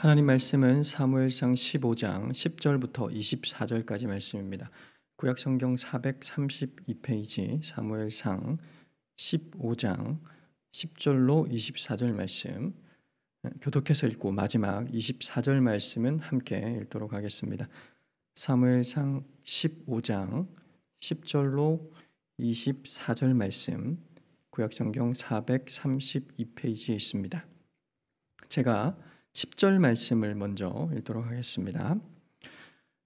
하나님 말씀은 사무엘상 15장 10절부터 24절까지 말씀입니다. 구약 성경 432페이지 사무엘상 15장 10절로 24절 말씀 교독해서 읽고 마지막 24절 말씀은 함께 읽도록 하겠습니다. 사무엘상 15장 10절로 24절 말씀 구약 성경 432페이지에 있습니다. 제가 10절 말씀을 먼저 읽도록 하겠습니다.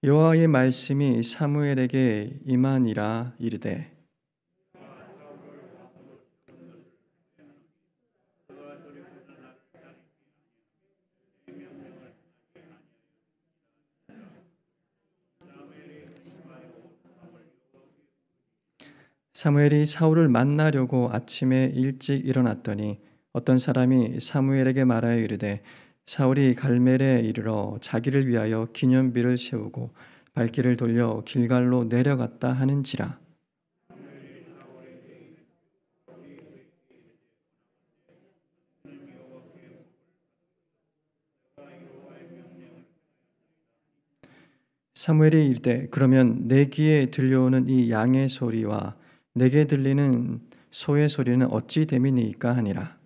여호와의 말씀이 사무엘에게 임하니라 이르되 사무엘이 사울을 만나려고 아침에 일찍 일어났더니 어떤 사람이 사무엘에게 말하여 이르되 사울이 갈멜에 이르러 자기를 위하여 기념비를 세우고 발길을 돌려 길갈로 내려갔다 하는지라. 사무엘이 이르되 그러면 내 귀에 들려오는 이 양의 소리와 내게 들리는 소의 소리는 어찌 됨이니까 하니라.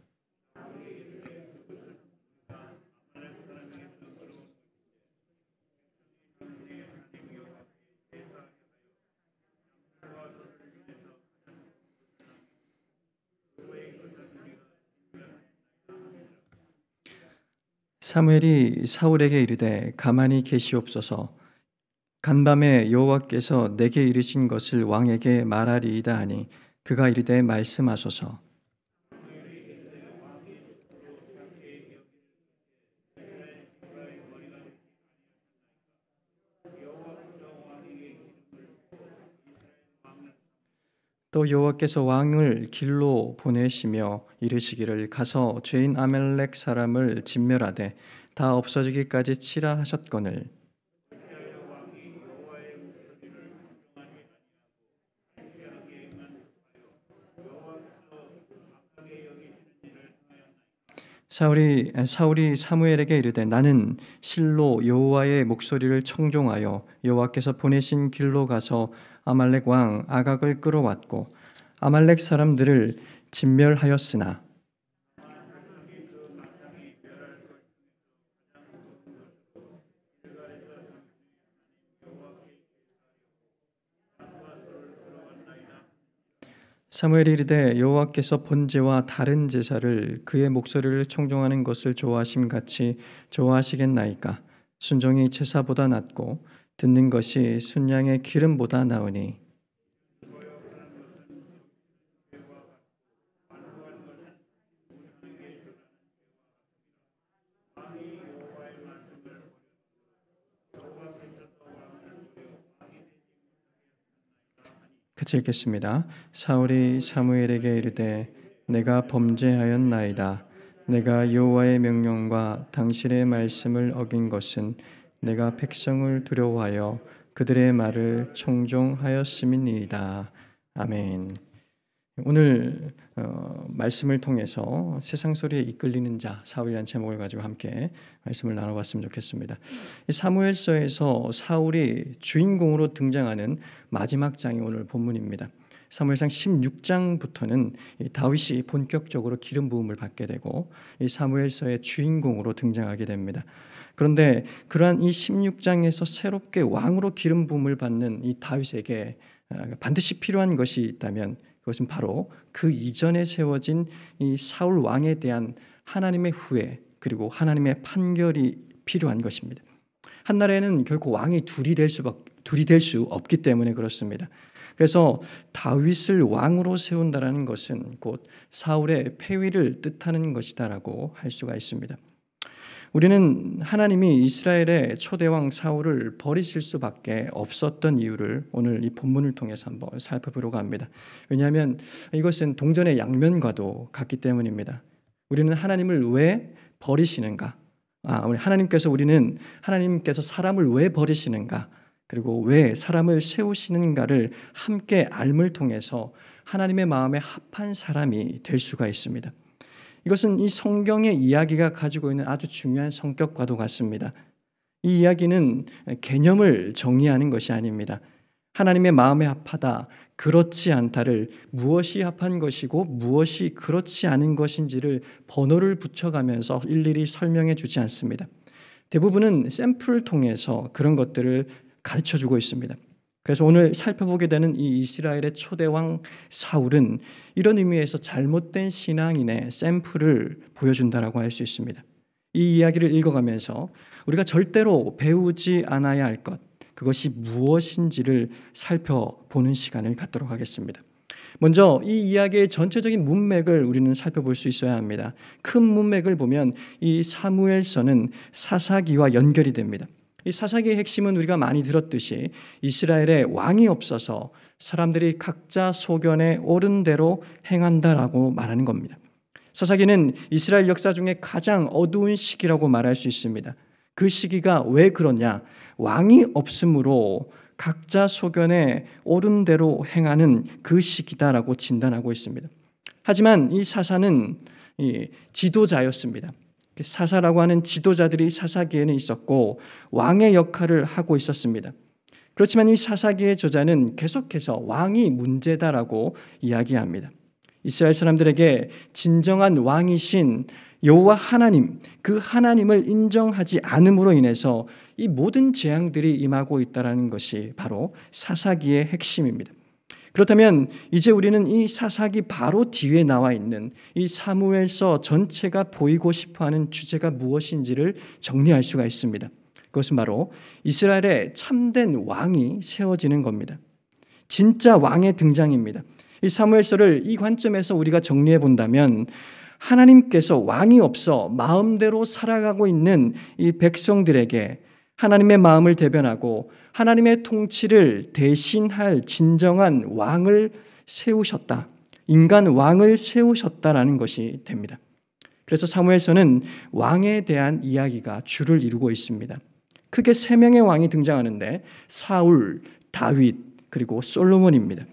사무엘이 사울에게 이르되 가만히 계시옵소서. 간밤에 여호와께서 내게 이르신 것을 왕에게 말하리이다 하니 그가 이르되 말씀하소서. 또 여호와께서 왕을 길로 보내시며 이르시기를 가서 죄인 아말렉 사람을 진멸하되 다 없어지기까지 치라 하셨거늘 사울이 사무엘에게 이르되 나는 실로 여호와의 목소리를 청종하여 여호와께서 보내신 길로 가서 아말렉 왕 아각을 끌어왔고 아말렉 사람들을 진멸하였으나 사무엘이 이르되 여호와께서 번제와 다른 제사를 그의 목소리를 청종하는 것을 좋아하심 같이 좋아하시겠나이까. 순종이 제사보다 낫고 듣는 것이 순양의 기름보다 나으니 같이 읽겠습니다. 사울이 사무엘에게 이르되 내가 범죄하였나이다. 내가 여호와의 명령과 당신의 말씀을 어긴 것은 내가 백성을 두려워하여 그들의 말을 청종하였음이니이다. 아멘. 오늘 말씀을 통해서 세상 소리에 이끌리는 자 사울이라는 제목을 가지고 함께 말씀을 나눠봤으면 좋겠습니다. 사무엘서에서 사울이 주인공으로 등장하는 마지막 장이 오늘 본문입니다. 사무엘상 16장부터는 다윗이 본격적으로 기름 부음을 받게 되고 이 사무엘서의 주인공으로 등장하게 됩니다. 그런데 그러한 이 16장에서 새롭게 왕으로 기름 부음을 받는 이 다윗에게 반드시 필요한 것이 있다면 그것은 바로 그 이전에 세워진 이 사울 왕에 대한 하나님의 후회 그리고 하나님의 판결이 필요한 것입니다. 한나라에는 결코 왕이 둘이 될 수 없기 때문에 그렇습니다. 그래서 다윗을 왕으로 세운다라는 것은 곧 사울의 폐위를 뜻하는 것이다라고 할 수가 있습니다. 우리는 하나님이 이스라엘의 초대왕 사울을 버리실 수밖에 없었던 이유를 오늘 이 본문을 통해서 한번 살펴보려고 합니다. 왜냐하면 이것은 동전의 양면과도 같기 때문입니다. 우리는 하나님을 왜 버리시는가? 하나님께서 사람을 왜 버리시는가? 그리고 왜 사람을 세우시는가를 함께 알을 통해서 하나님의 마음에 합한 사람이 될 수가 있습니다. 이것은 이 성경의 이야기가 가지고 있는 아주 중요한 성격과도 같습니다. 이 이야기는 개념을 정의하는 것이 아닙니다. 하나님의 마음에 합하다, 그렇지 않다를 무엇이 합한 것이고 무엇이 그렇지 않은 것인지를 번호를 붙여가면서 일일이 설명해 주지 않습니다. 대부분은 샘플을 통해서 그런 것들을 가르쳐주고 있습니다. 그래서 오늘 살펴보게 되는 이 이스라엘의 초대왕 사울은 이런 의미에서 잘못된 신앙인의 샘플을 보여준다라고 할 수 있습니다. 이 이야기를 읽어가면서 우리가 절대로 배우지 않아야 할 것, 그것이 무엇인지를 살펴보는 시간을 갖도록 하겠습니다. 먼저 이 이야기의 전체적인 문맥을 우리는 살펴볼 수 있어야 합니다. 큰 문맥을 보면 이 사무엘서는 사사기와 연결이 됩니다. 이 사사기의 핵심은 우리가 많이 들었듯이 이스라엘에 왕이 없어서 사람들이 각자 소견에 옳은 대로 행한다라고 말하는 겁니다. 사사기는 이스라엘 역사 중에 가장 어두운 시기라고 말할 수 있습니다. 그 시기가 왜 그러냐? 왕이 없으므로 각자 소견에 옳은 대로 행하는 그 시기다라고 진단하고 있습니다. 하지만 이 사사는 지도자였습니다. 사사라고 하는 지도자들이 사사기에는 있었고 왕의 역할을 하고 있었습니다. 그렇지만 이 사사기의 저자는 계속해서 왕이 문제다라고 이야기합니다. 이스라엘 사람들에게 진정한 왕이신 여호와 하나님, 그 하나님을 인정하지 않음으로 인해서 이 모든 재앙들이 임하고 있다는 것이 바로 사사기의 핵심입니다. 그렇다면 이제 우리는 이 사사기 바로 뒤에 나와 있는 이 사무엘서 전체가 보이고 싶어하는 주제가 무엇인지를 정리할 수가 있습니다. 그것은 바로 이스라엘의 참된 왕이 세워지는 겁니다. 진짜 왕의 등장입니다. 이 사무엘서를 이 관점에서 우리가 정리해 본다면 하나님께서 왕이 없어 마음대로 살아가고 있는 이 백성들에게 하나님의 마음을 대변하고 하나님의 통치를 대신할 진정한 왕을 세우셨다. 인간 왕을 세우셨다라는 것이 됩니다. 그래서 사무엘서는 왕에 대한 이야기가 줄을 이루고 있습니다. 크게 3명의 왕이 등장하는데 사울, 다윗, 그리고 솔로몬입니다.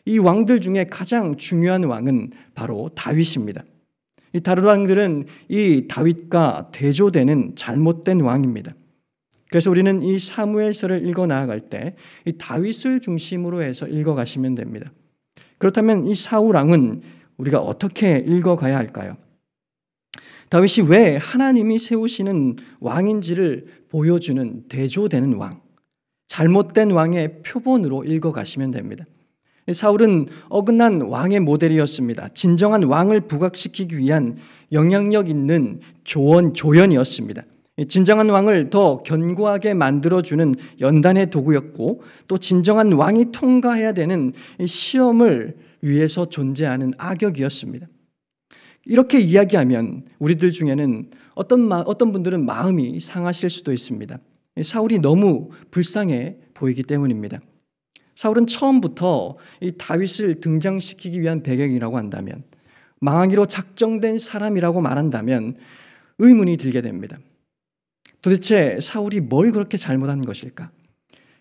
이 왕들 중에 가장 중요한 왕은 바로 다윗입니다. 이 다른 왕들은 이 다윗과 대조되는 잘못된 왕입니다. 그래서 우리는 이 사무엘서를 읽어 나아갈 때 이 다윗을 중심으로 해서 읽어가시면 됩니다. 그렇다면 이 사울 왕은 우리가 어떻게 읽어가야 할까요? 다윗이 왜 하나님이 세우시는 왕인지를 보여주는 대조되는 왕, 잘못된 왕의 표본으로 읽어가시면 됩니다. 사울은 어긋난 왕의 모델이었습니다. 진정한 왕을 부각시키기 위한 영향력 있는 조연이었습니다. 진정한 왕을 더 견고하게 만들어주는 연단의 도구였고 또 진정한 왕이 통과해야 되는 시험을 위해서 존재하는 악역이었습니다. 이렇게 이야기하면 우리들 중에는 어떤 분들은 마음이 상하실 수도 있습니다. 사울이 너무 불쌍해 보이기 때문입니다. 사울은 처음부터 이 다윗을 등장시키기 위한 배경이라고 한다면, 망하기로 작정된 사람이라고 말한다면 의문이 들게 됩니다. 도대체 사울이 뭘 그렇게 잘못한 것일까?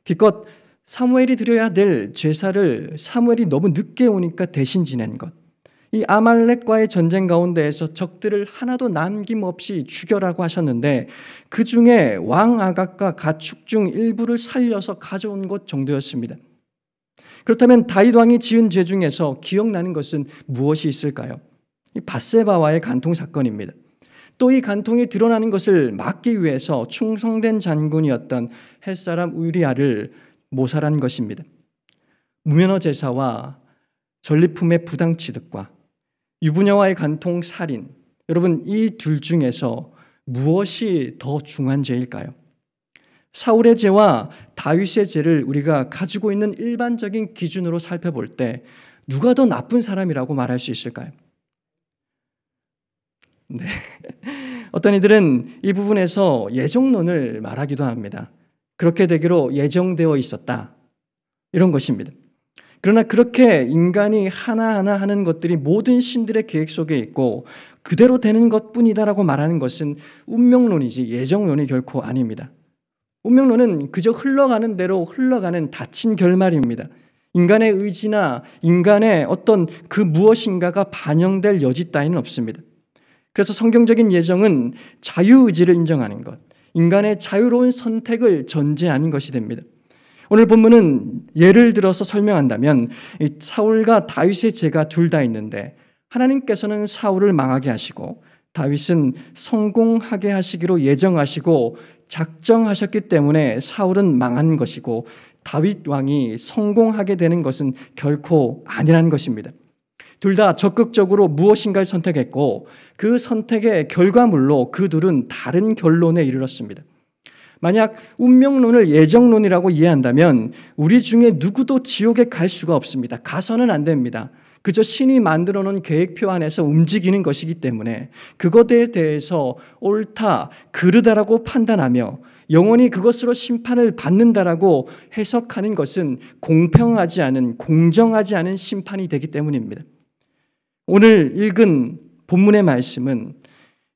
기껏 사무엘이 드려야 될 제사를 사무엘이 너무 늦게 오니까 대신 지낸 것, 이 아말렉과의 전쟁 가운데에서 적들을 하나도 남김없이 죽여라고 하셨는데 그 중에 왕 아각과 가축 중 일부를 살려서 가져온 것 정도였습니다. 그렇다면 다윗 왕이 지은 죄 중에서 기억나는 것은 무엇이 있을까요? 이 밧세바와의 간통 사건입니다. 또 이 간통이 드러나는 것을 막기 위해서 충성된 장군이었던 햇사람 우리아를 모살한 것입니다. 무면허 제사와 전리품의 부당 취득과 유부녀와의 간통 살인, 여러분 이 둘 중에서 무엇이 더 중한 죄일까요? 사울의 죄와 다윗의 죄를 우리가 가지고 있는 일반적인 기준으로 살펴볼 때 누가 더 나쁜 사람이라고 말할 수 있을까요? 네. 어떤 이들은 이 부분에서 예정론을 말하기도 합니다. 그렇게 되기로 예정되어 있었다. 이런 것입니다. 그러나 그렇게 인간이 하나하나 하는 것들이 모든 신들의 계획 속에 있고 그대로 되는 것뿐이다라고 말하는 것은 운명론이지 예정론이 결코 아닙니다. 운명론은 그저 흘러가는 대로 흘러가는 닫힌 결말입니다. 인간의 의지나 인간의 어떤 그 무엇인가가 반영될 여지 따위는 없습니다. 그래서 성경적인 예정은 자유의지를 인정하는 것, 인간의 자유로운 선택을 전제하는 것이 됩니다. 오늘 본문은 예를 들어서 설명한다면 사울과 다윗의 죄가 둘 다 있는데 하나님께서는 사울을 망하게 하시고 다윗은 성공하게 하시기로 예정하시고 작정하셨기 때문에 사울은 망한 것이고 다윗 왕이 성공하게 되는 것은 결코 아니라는 것입니다. 둘 다 적극적으로 무엇인가를 선택했고 그 선택의 결과물로 그 둘은 다른 결론에 이르렀습니다. 만약 운명론을 예정론이라고 이해한다면 우리 중에 누구도 지옥에 갈 수가 없습니다. 가서는 안 됩니다. 그저 신이 만들어 놓은 계획표 안에서 움직이는 것이기 때문에 그것에 대해서 옳다, 그르다라고 판단하며 영원히 그것으로 심판을 받는다라고 해석하는 것은 공평하지 않은, 공정하지 않은 심판이 되기 때문입니다. 오늘 읽은 본문의 말씀은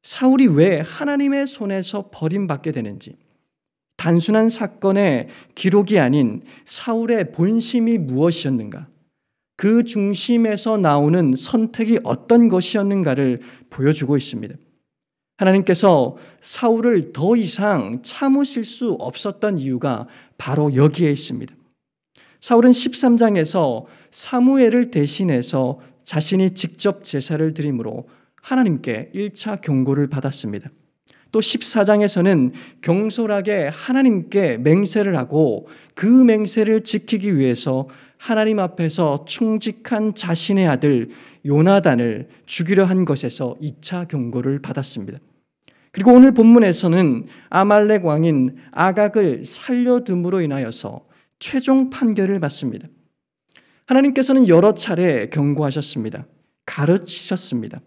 사울이 왜 하나님의 손에서 버림받게 되는지, 단순한 사건의 기록이 아닌 사울의 본심이 무엇이었는가, 그 중심에서 나오는 선택이 어떤 것이었는가를 보여주고 있습니다. 하나님께서 사울을 더 이상 참으실 수 없었던 이유가 바로 여기에 있습니다. 사울은 13장에서 사무엘을 대신해서 자신이 직접 제사를 드림으로 하나님께 1차 경고를 받았습니다. 또 14장에서는 경솔하게 하나님께 맹세를 하고 그 맹세를 지키기 위해서 하나님 앞에서 충직한 자신의 아들 요나단을 죽이려 한 것에서 2차 경고를 받았습니다. 그리고 오늘 본문에서는 아말렉 왕인 아각을 살려둠으로 인하여서 최종 판결을 받습니다. 하나님께서는 여러 차례 경고하셨습니다. 가르치셨습니다.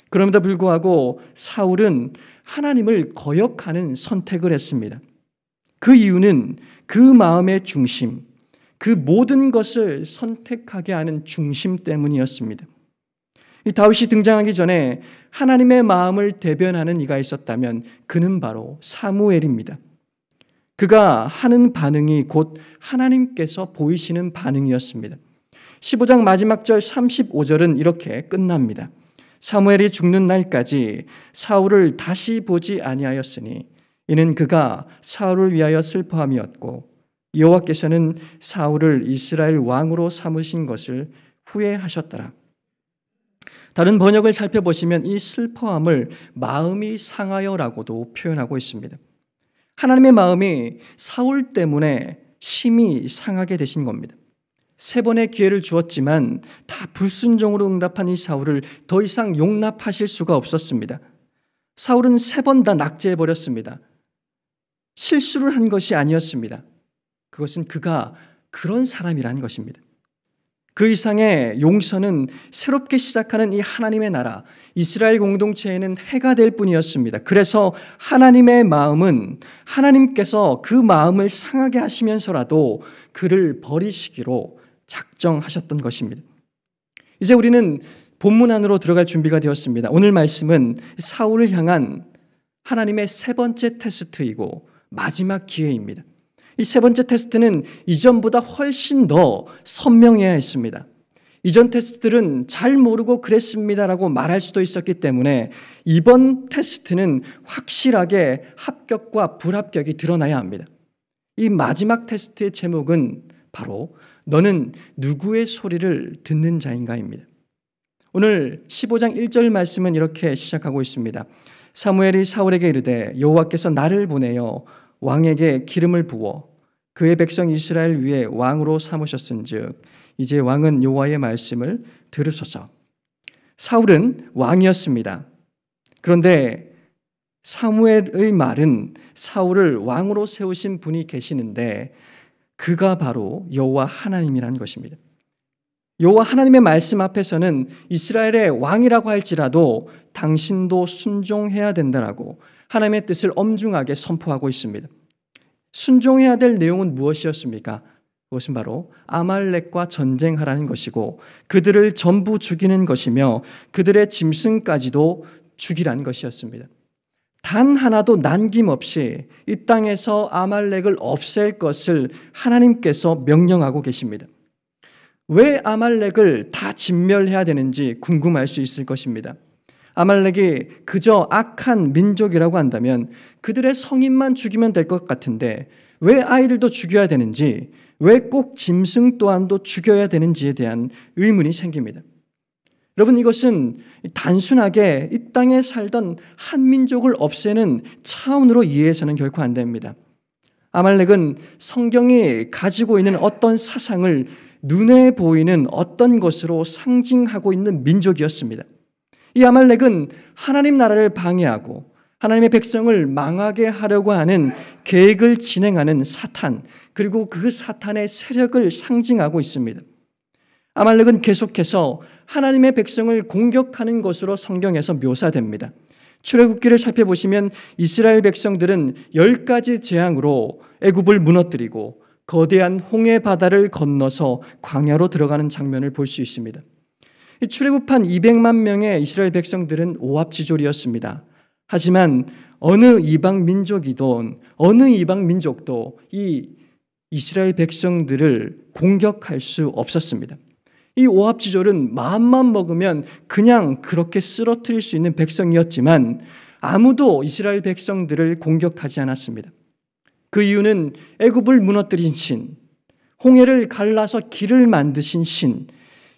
그럼에도 불구하고 사울은 하나님을 거역하는 선택을 했습니다. 그 이유는 그 마음의 중심, 그 모든 것을 선택하게 하는 중심 때문이었습니다. 이 다윗이 등장하기 전에 하나님의 마음을 대변하는 이가 있었다면 그는 바로 사무엘입니다. 그가 하는 반응이 곧 하나님께서 보이시는 반응이었습니다. 15장 마지막 절 35절은 이렇게 끝납니다. 사무엘이 죽는 날까지 사울을 다시 보지 아니하였으니 이는 그가 사울을 위하여 슬퍼함이었고 여호와께서는 사울을 이스라엘 왕으로 삼으신 것을 후회하셨더라. 다른 번역을 살펴보시면 이 슬퍼함을 마음이 상하여라고도 표현하고 있습니다. 하나님의 마음이 사울 때문에 심히 상하게 되신 겁니다. 3번의 기회를 주었지만 다 불순종으로 응답한 이 사울을 더 이상 용납하실 수가 없었습니다. 사울은 3번 다 낙제해버렸습니다. 실수를 한 것이 아니었습니다. 그것은 그가 그런 사람이라는 것입니다. 그 이상의 용서는 새롭게 시작하는 이 하나님의 나라, 이스라엘 공동체에는 해가 될 뿐이었습니다. 그래서 하나님의 마음은 하나님께서 그 마음을 상하게 하시면서라도 그를 버리시기로 작정하셨던 것입니다. 이제 우리는 본문 안으로 들어갈 준비가 되었습니다. 오늘 말씀은 사울을 향한 하나님의 3번째 테스트이고 마지막 기회입니다. 이 3번째 테스트는 이전보다 훨씬 더 선명해야 했습니다. 이전 테스트들은 잘 모르고 그랬습니다라고 말할 수도 있었기 때문에 이번 테스트는 확실하게 합격과 불합격이 드러나야 합니다. 이 마지막 테스트의 제목은 바로 너는 누구의 소리를 듣는 자인가입니다. 오늘 15장 1절 말씀은 이렇게 시작하고 있습니다. 사무엘이 사울에게 이르되 여호와께서 나를 보내어 왕에게 기름을 부어 그의 백성 이스라엘 위에 왕으로 삼으셨은즉 이제 왕은 여호와의 말씀을 들으소서. 사울은 왕이었습니다. 그런데 사무엘의 말은 사울을 왕으로 세우신 분이 계시는데 그가 바로 여호와 하나님이라는 것입니다. 여호와 하나님의 말씀 앞에서는 이스라엘의 왕이라고 할지라도 당신도 순종해야 된다라고 하나님의 뜻을 엄중하게 선포하고 있습니다. 순종해야 될 내용은 무엇이었습니까? 그것은 바로 아말렉과 전쟁하라는 것이고 그들을 전부 죽이는 것이며 그들의 짐승까지도 죽이라는 것이었습니다. 단 하나도 남김없이 이 땅에서 아말렉을 없앨 것을 하나님께서 명령하고 계십니다. 왜 아말렉을 다 진멸해야 되는지 궁금할 수 있을 것입니다. 아말렉이 그저 악한 민족이라고 한다면 그들의 성인만 죽이면 될 것 같은데 왜 아이들도 죽여야 되는지, 왜 꼭 짐승 또한도 죽여야 되는지에 대한 의문이 생깁니다. 여러분, 이것은 단순하게 이 땅에 살던 한 민족을 없애는 차원으로 이해해서는 결코 안 됩니다. 아말렉은 성경이 가지고 있는 어떤 사상을 눈에 보이는 어떤 것으로 상징하고 있는 민족이었습니다. 이 아말렉은 하나님 나라를 방해하고 하나님의 백성을 망하게 하려고 하는 계획을 진행하는 사탄, 그리고 그 사탄의 세력을 상징하고 있습니다. 아말렉은 계속해서 하나님의 백성을 공격하는 것으로 성경에서 묘사됩니다. 출애굽기를 살펴보시면 이스라엘 백성들은 10가지 재앙으로 애굽을 무너뜨리고 거대한 홍해 바다를 건너서 광야로 들어가는 장면을 볼 수 있습니다. 출애굽한 200만 명의 이스라엘 백성들은 오합지졸이었습니다. 하지만 어느 이방 민족도 이 이스라엘 백성들을 공격할 수 없었습니다. 이 오합지졸은 마음만 먹으면 그냥 그렇게 쓰러뜨릴 수 있는 백성이었지만 아무도 이스라엘 백성들을 공격하지 않았습니다. 그 이유는 애굽을 무너뜨린 신, 홍해를 갈라서 길을 만드신 신,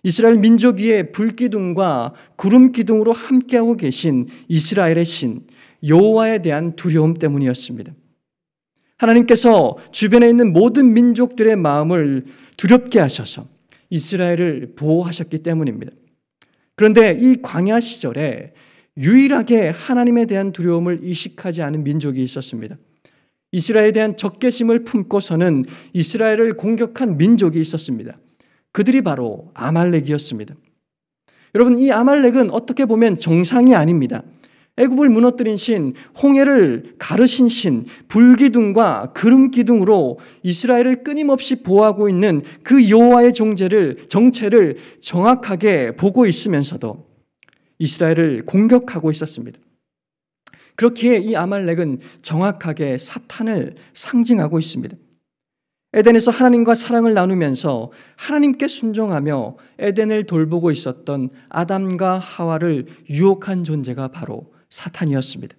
이스라엘 민족 위에 불기둥과 구름기둥으로 함께하고 계신 이스라엘의 신, 여호와에 대한 두려움 때문이었습니다. 하나님께서 주변에 있는 모든 민족들의 마음을 두렵게 하셔서 이스라엘을 보호하셨기 때문입니다. 그런데 이 광야 시절에 유일하게 하나님에 대한 두려움을 의식하지 않은 민족이 있었습니다. 이스라엘에 대한 적개심을 품고서는 이스라엘을 공격한 민족이 있었습니다. 그들이 바로 아말렉이었습니다. 여러분, 이 아말렉은 어떻게 보면 정상이 아닙니다. 애굽을 무너뜨린 신, 홍해를 가르신 신, 불기둥과 구름기둥으로 이스라엘을 끊임없이 보호하고 있는 그 여호와의 정체를 정확하게 보고 있으면서도 이스라엘을 공격하고 있었습니다. 그렇기에 이 아말렉은 정확하게 사탄을 상징하고 있습니다. 에덴에서 하나님과 사랑을 나누면서 하나님께 순종하며 에덴을 돌보고 있었던 아담과 하와를 유혹한 존재가 바로 사탄이었습니다.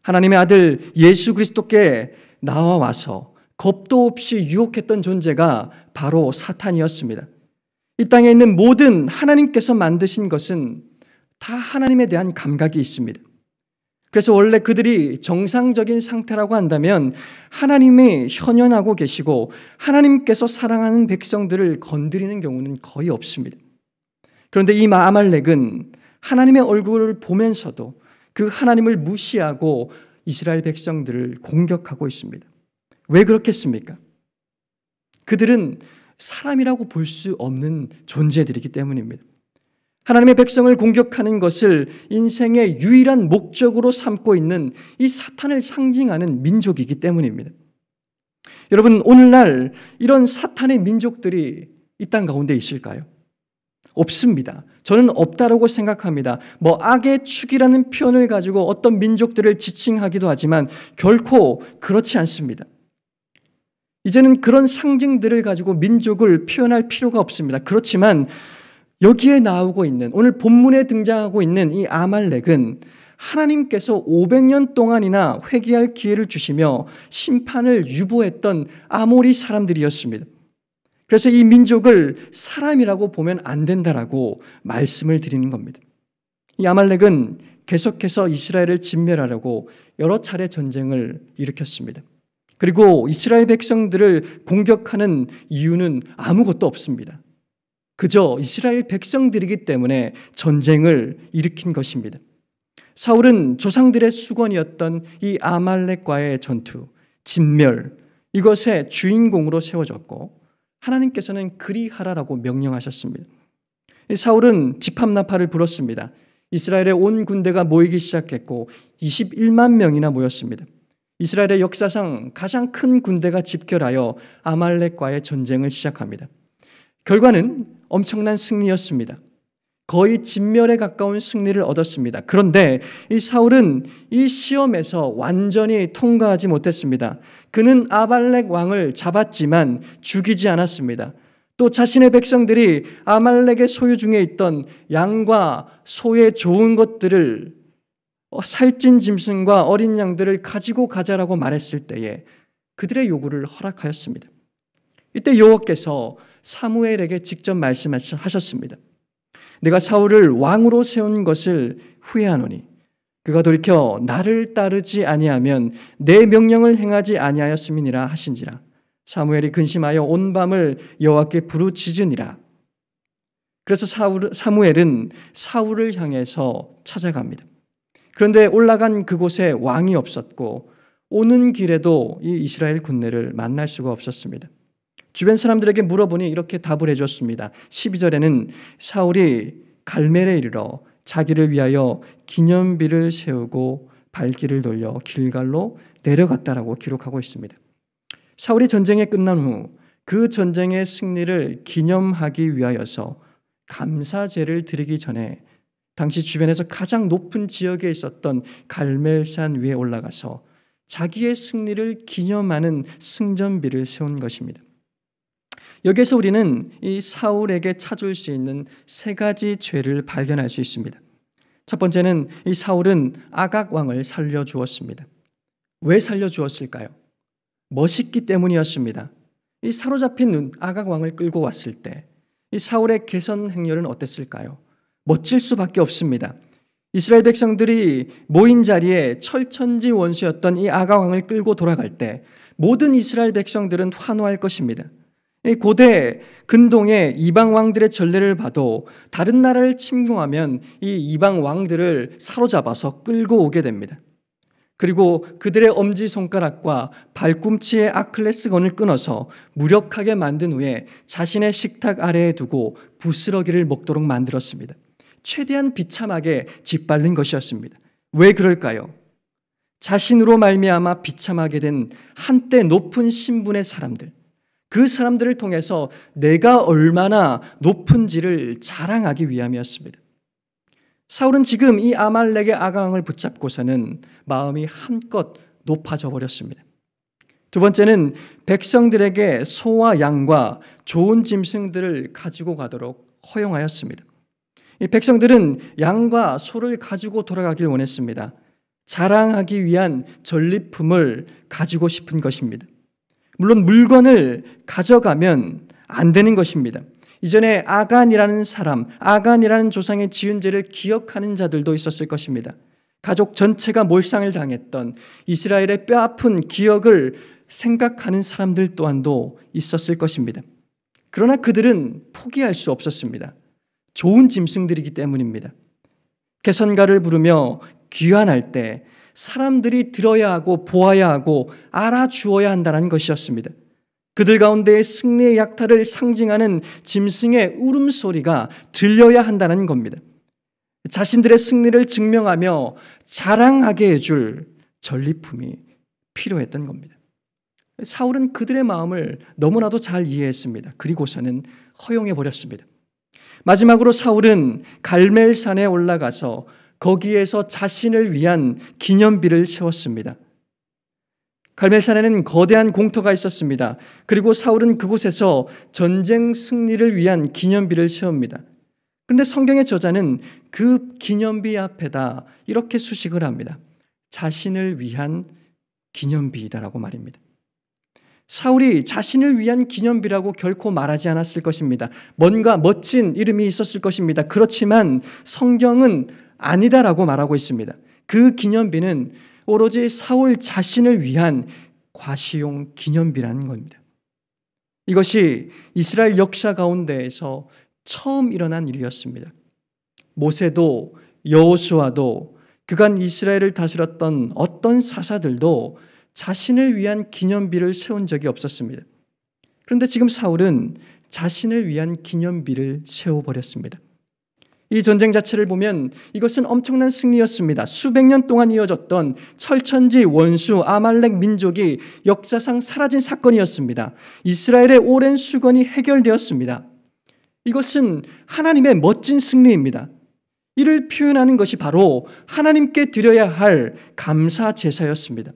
하나님의 아들 예수 그리스도께 나와와서 겁도 없이 유혹했던 존재가 바로 사탄이었습니다. 이 땅에 있는 모든 하나님께서 만드신 것은 다 하나님에 대한 감각이 있습니다. 그래서 원래 그들이 정상적인 상태라고 한다면 하나님이 현현하고 계시고 하나님께서 사랑하는 백성들을 건드리는 경우는 거의 없습니다. 그런데 이 아말렉은 하나님의 얼굴을 보면서도 그 하나님을 무시하고 이스라엘 백성들을 공격하고 있습니다. 왜 그렇겠습니까? 그들은 사람이라고 볼 수 없는 존재들이기 때문입니다. 하나님의 백성을 공격하는 것을 인생의 유일한 목적으로 삼고 있는 이 사탄을 상징하는 민족이기 때문입니다. 여러분, 오늘날 이런 사탄의 민족들이 이 땅 가운데 있을까요? 없습니다. 저는 없다라고 생각합니다. 악의 축이라는 표현을 가지고 어떤 민족들을 지칭하기도 하지만 결코 그렇지 않습니다. 이제는 그런 상징들을 가지고 민족을 표현할 필요가 없습니다. 그렇지만 여기에 나오고 있는, 오늘 본문에 등장하고 있는 이 아말렉은 하나님께서 500년 동안이나 회개할 기회를 주시며 심판을 유보했던 아모리 사람들이었습니다. 그래서 이 민족을 사람이라고 보면 안 된다라고 말씀을 드리는 겁니다. 이 아말렉은 계속해서 이스라엘을 진멸하려고 여러 차례 전쟁을 일으켰습니다. 그리고 이스라엘 백성들을 공격하는 이유는 아무것도 없습니다. 그저 이스라엘 백성들이기 때문에 전쟁을 일으킨 것입니다. 사울은 조상들의 수건이었던 이 아말렉과의 전투, 진멸, 이것의 주인공으로 세워졌고 하나님께서는 그리하라라고 명령하셨습니다. 사울은 집합나팔을 불었습니다. 이스라엘의 온 군대가 모이기 시작했고 21만 명이나 모였습니다. 이스라엘의 역사상 가장 큰 군대가 집결하여 아말렉과의 전쟁을 시작합니다. 결과는 엄청난 승리였습니다. 거의 진멸에 가까운 승리를 얻었습니다. 그런데 이 사울은 이 시험에서 완전히 통과하지 못했습니다. 그는 아말렉 왕을 잡았지만 죽이지 않았습니다. 또 자신의 백성들이 아말렉의 소유 중에 있던 양과 소의 좋은 것들을, 살찐 짐승과 어린 양들을 가지고 가자라고 말했을 때에 그들의 요구를 허락하였습니다. 이때 여호와께서 사무엘에게 직접 말씀하셨습니다. 내가 사울을 왕으로 세운 것을 후회하노니 그가 돌이켜 나를 따르지 아니하면 내 명령을 행하지 아니하였음이니라 하신지라. 사무엘이 근심하여 온 밤을 여호와께 부르짖으니라. 그래서 사무엘은 사울을 향해서 찾아갑니다. 그런데 올라간 그곳에 왕이 없었고 오는 길에도 이 이스라엘 군대를 만날 수가 없었습니다. 주변 사람들에게 물어보니 이렇게 답을 해줬습니다. 12절에는 사울이 갈멜에 이르러 자기를 위하여 기념비를 세우고 발길을 돌려 길갈로 내려갔다라고 기록하고 있습니다. 사울이 전쟁이 끝난 후 그 전쟁의 승리를 기념하기 위하여서 감사제를 드리기 전에 당시 주변에서 가장 높은 지역에 있었던 갈멜산 위에 올라가서 자기의 승리를 기념하는 승전비를 세운 것입니다. 여기에서 우리는 이 사울에게 찾을 수 있는 세 가지 죄를 발견할 수 있습니다. 첫 번째는 이 사울은 아각 왕을 살려주었습니다. 왜 살려주었을까요? 멋있기 때문이었습니다. 이 사로잡힌 아각 왕을 끌고 왔을 때 이 사울의 개선 행렬은 어땠을까요? 멋질 수밖에 없습니다. 이스라엘 백성들이 모인 자리에 철천지 원수였던 이 아각 왕을 끌고 돌아갈 때 모든 이스라엘 백성들은 환호할 것입니다. 고대 근동의 이방 왕들의 전례를 봐도 다른 나라를 침공하면 이 이방 왕들을 사로잡아서 끌고 오게 됩니다. 그리고 그들의 엄지손가락과 발꿈치의 아킬레스건을 끊어서 무력하게 만든 후에 자신의 식탁 아래에 두고 부스러기를 먹도록 만들었습니다. 최대한 비참하게 짓밟는 것이었습니다. 왜 그럴까요? 자신으로 말미암아 비참하게 된 한때 높은 신분의 사람들, 그 사람들을 통해서 내가 얼마나 높은지를 자랑하기 위함이었습니다. 사울은 지금 이 아말렉의 아강을 붙잡고서는 마음이 한껏 높아져 버렸습니다. 두 번째는 백성들에게 소와 양과 좋은 짐승들을 가지고 가도록 허용하였습니다. 이 백성들은 양과 소를 가지고 돌아가길 원했습니다. 자랑하기 위한 전리품을 가지고 싶은 것입니다. 물론 물건을 가져가면 안 되는 것입니다. 이전에 아간이라는 사람, 아간이라는 조상의 지은 죄를 기억하는 자들도 있었을 것입니다. 가족 전체가 몰상을 당했던 이스라엘의 뼈아픈 기억을 생각하는 사람들 또한도 있었을 것입니다. 그러나 그들은 포기할 수 없었습니다. 좋은 짐승들이기 때문입니다. 개선가를 부르며 귀환할 때 사람들이 들어야 하고 보아야 하고 알아주어야 한다는 것이었습니다. 그들 가운데의 승리의 약탈을 상징하는 짐승의 울음소리가 들려야 한다는 겁니다. 자신들의 승리를 증명하며 자랑하게 해줄 전리품이 필요했던 겁니다. 사울은 그들의 마음을 너무나도 잘 이해했습니다. 그리고서는 허용해버렸습니다. 마지막으로 사울은 갈멜산에 올라가서 거기에서 자신을 위한 기념비를 세웠습니다. 갈멜산에는 거대한 공터가 있었습니다. 그리고 사울은 그곳에서 전쟁 승리를 위한 기념비를 세웁니다. 그런데 성경의 저자는 그 기념비 앞에다 이렇게 수식을 합니다. 자신을 위한 기념비이다라고 말입니다. 사울이 자신을 위한 기념비라고 결코 말하지 않았을 것입니다. 뭔가 멋진 이름이 있었을 것입니다. 그렇지만 성경은 아니다라고 말하고 있습니다. 그 기념비는 오로지 사울 자신을 위한 과시용 기념비라는 겁니다. 이것이 이스라엘 역사 가운데에서 처음 일어난 일이었습니다. 모세도 여호수아도 그간 이스라엘을 다스렸던 어떤 사사들도 자신을 위한 기념비를 세운 적이 없었습니다. 그런데 지금 사울은 자신을 위한 기념비를 세워버렸습니다. 이 전쟁 자체를 보면 이것은 엄청난 승리였습니다. 수백 년 동안 이어졌던 철천지 원수 아말렉 민족이 역사상 사라진 사건이었습니다. 이스라엘의 오랜 수건이 해결되었습니다. 이것은 하나님의 멋진 승리입니다. 이를 표현하는 것이 바로 하나님께 드려야 할 감사 제사였습니다.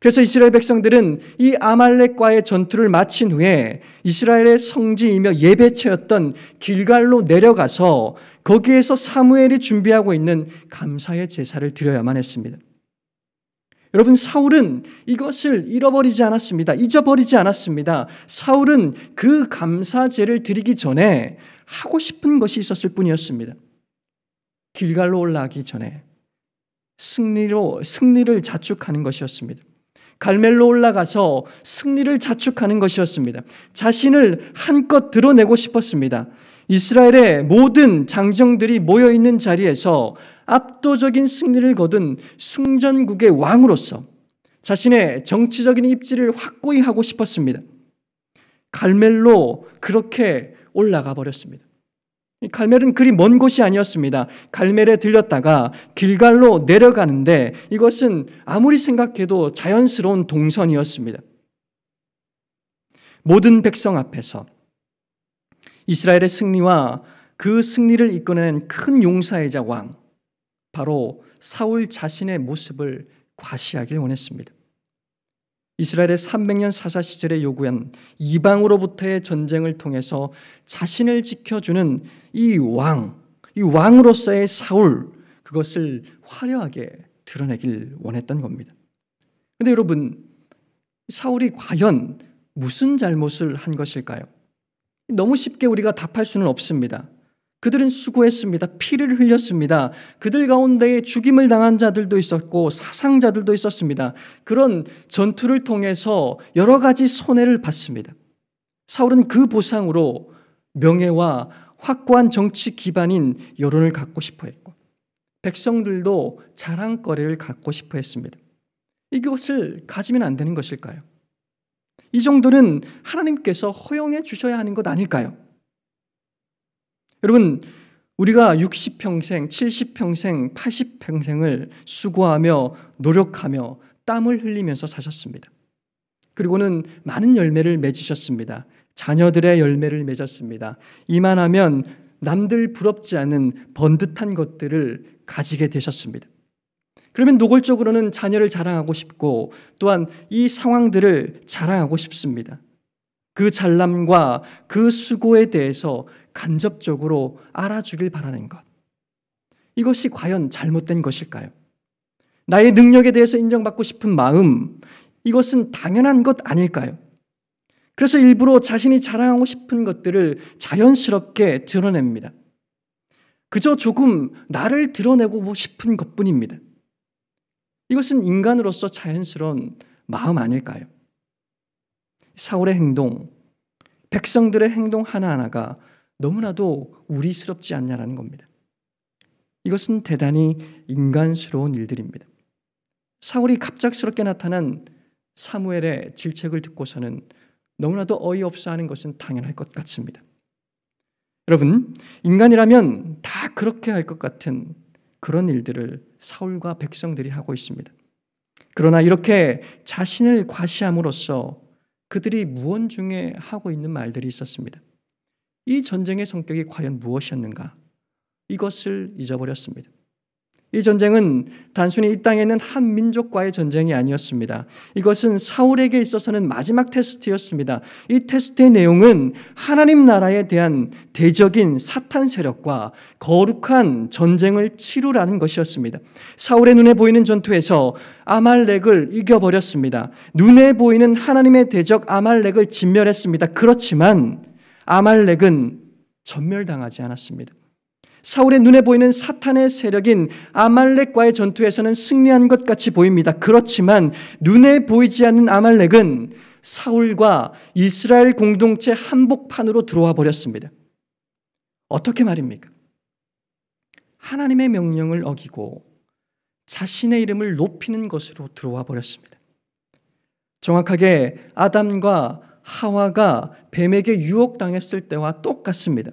그래서 이스라엘 백성들은 이 아말렉과의 전투를 마친 후에 이스라엘의 성지이며 예배처였던 길갈로 내려가서 거기에서 사무엘이 준비하고 있는 감사의 제사를 드려야만 했습니다. 여러분, 사울은 이것을 잃어버리지 않았습니다. 잊어버리지 않았습니다. 사울은 그 감사제를 드리기 전에 하고 싶은 것이 있었을 뿐이었습니다. 길갈로 올라가기 전에 승리를 자축하는 것이었습니다. 갈멜로 올라가서 승리를 자축하는 것이었습니다. 자신을 한껏 드러내고 싶었습니다. 이스라엘의 모든 장정들이 모여있는 자리에서 압도적인 승리를 거둔 숭전국의 왕으로서 자신의 정치적인 입지를 확고히 하고 싶었습니다. 갈멜로 그렇게 올라가 버렸습니다. 갈멜은 그리 먼 곳이 아니었습니다. 갈멜에 들렸다가 길갈로 내려가는데 이것은 아무리 생각해도 자연스러운 동선이었습니다. 모든 백성 앞에서 이스라엘의 승리와 그 승리를 이끌어낸 큰 용사이자 왕, 바로 사울 자신의 모습을 과시하길 원했습니다. 이스라엘의 300년 사사 시절에 요구한 이방으로부터의 전쟁을 통해서 자신을 지켜주는 이 왕으로서의 사울, 그것을 화려하게 드러내길 원했던 겁니다. 그런데 여러분, 사울이 과연 무슨 잘못을 한 것일까요? 너무 쉽게 우리가 답할 수는 없습니다. 그들은 수고했습니다. 피를 흘렸습니다. 그들 가운데에 죽임을 당한 자들도 있었고 사상자들도 있었습니다. 그런 전투를 통해서 여러 가지 손해를 봤습니다. 사울은 그 보상으로 명예와 확고한 정치 기반인 여론을 갖고 싶어 했고 백성들도 자랑거리를 갖고 싶어 했습니다. 이것을 가지면 안 되는 것일까요? 이 정도는 하나님께서 허용해 주셔야 하는 것 아닐까요? 여러분, 우리가 60평생, 70평생, 80평생을 수고하며 노력하며 땀을 흘리면서 사셨습니다. 그리고는 많은 열매를 맺으셨습니다. 자녀들의 열매를 맺었습니다. 이만하면 남들 부럽지 않은 번듯한 것들을 가지게 되셨습니다. 그러면 노골적으로는 자녀를 자랑하고 싶고 또한 이 상황들을 자랑하고 싶습니다. 그 잘남과 그 수고에 대해서 간접적으로 알아주길 바라는 것. 이것이 과연 잘못된 것일까요? 나의 능력에 대해서 인정받고 싶은 마음, 이것은 당연한 것 아닐까요? 그래서 일부러 자신이 자랑하고 싶은 것들을 자연스럽게 드러냅니다. 그저 조금 나를 드러내고 싶은 것뿐입니다. 이것은 인간으로서 자연스러운 마음 아닐까요? 사울의 행동, 백성들의 행동 하나하나가 너무나도 우리스럽지 않냐라는 겁니다. 이것은 대단히 인간스러운 일들입니다. 사울이 갑작스럽게 나타난 사무엘의 질책을 듣고서는 너무나도 어이없어 하는 것은 당연할 것 같습니다. 여러분, 인간이라면 다 그렇게 할 것 같은 그런 일들을 사울과 백성들이 하고 있습니다. 그러나 이렇게 자신을 과시함으로써 그들이 무언 중에 하고 있는 말들이 있었습니다. 이 전쟁의 성격이 과연 무엇이었는가? 이것을 잊어버렸습니다. 이 전쟁은 단순히 이 땅에 있는 한 민족과의 전쟁이 아니었습니다. 이것은 사울에게 있어서는 마지막 테스트였습니다. 이 테스트의 내용은 하나님 나라에 대한 대적인 사탄 세력과 거룩한 전쟁을 치루라는 것이었습니다. 사울의 눈에 보이는 전투에서 아말렉을 이겨버렸습니다. 눈에 보이는 하나님의 대적 아말렉을 진멸했습니다. 그렇지만 아말렉은 전멸당하지 않았습니다. 사울의 눈에 보이는 사탄의 세력인 아말렉과의 전투에서는 승리한 것 같이 보입니다. 그렇지만 눈에 보이지 않는 아말렉은 사울과 이스라엘 공동체 한복판으로 들어와 버렸습니다. 어떻게 말입니까? 하나님의 명령을 어기고 자신의 이름을 높이는 것으로 들어와 버렸습니다. 정확하게 아담과 하와가 뱀에게 유혹당했을 때와 똑같습니다.